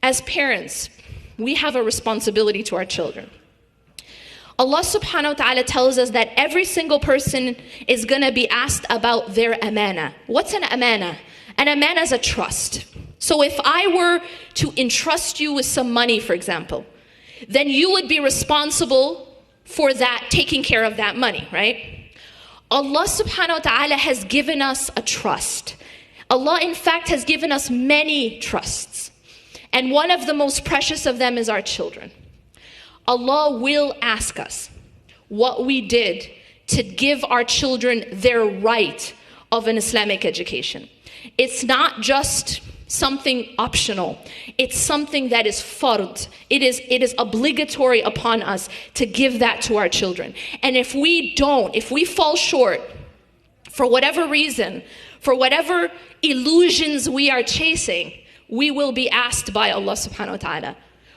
as parents, we have a responsibility to our children. Allah subhanahu wa ta'ala tells us that every single person is going to be asked about their amana. What's an amana? An amana is a trust. So if I were to entrust you with some money, for example, then you would be responsible for that, taking care of that money, right? Allah subhanahu wa ta'ala has given us a trust. Allah, in fact, has given us many trusts. And one of the most precious of them is our children. Allah will ask us what we did to give our children their right of an Islamic education. It's not just something optional. It's something that is fard. It is obligatory upon us to give that to our children. And if we don't, if we fall short, for whatever reason, for whatever illusions we are chasing, we will be asked by Allah subhanahu wa ta'ala.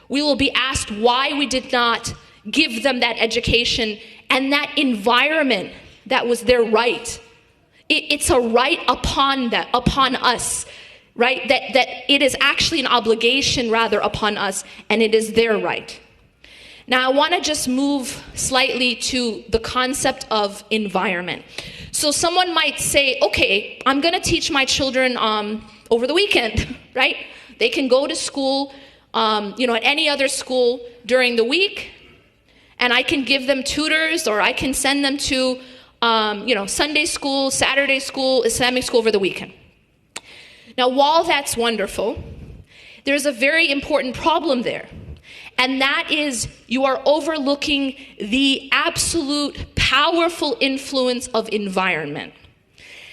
We will be asked why we did not give them that education and that environment that was their right. It's a right upon us, right? That it is actually an obligation rather upon us, and it is their right. Now I want to just move slightly to the concept of environment. So someone might say, okay, I'm going to teach my children over the weekend, right? They can go to school, at any other school during the week, and I can give them tutors, or I can send them to, Sunday school, Saturday school, Islamic school over the weekend. Now, while that's wonderful, there's a very important problem there. And that is, you are overlooking the absolute powerful influence of environment.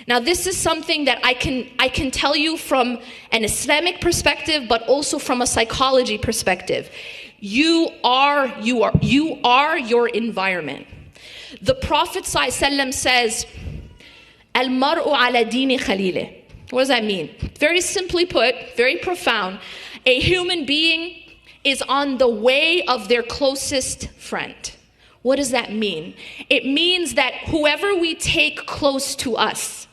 Now, this is something that I can tell you from an Islamic perspective, but also from a psychology perspective. You are your environment. The Prophet ﷺ says, "Al-mar'u ala dini khalileh." What does that mean? Very simply put, very profound. A human being is on the way of their closest friend. What does that mean? It means that whoever we take close to us,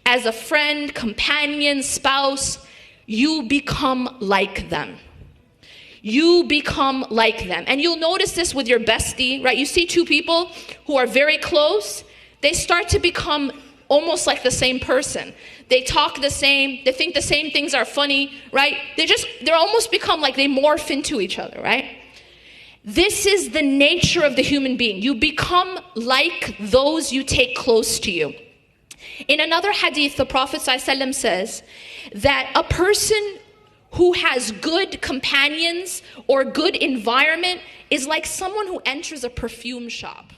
as a friend, companion, spouse, you become like them. You become like them. And you'll notice this with your bestie, right? You see two people who are very close, they start to become almost like the same person. They talk the same, they think the same things are funny, right? They're almost become like they morph into each other, right? This is the nature of the human being. You become like those you take close to you. In another hadith, the Prophet ﷺ says that a person who has good companions or good environment is like someone who enters a perfume shop.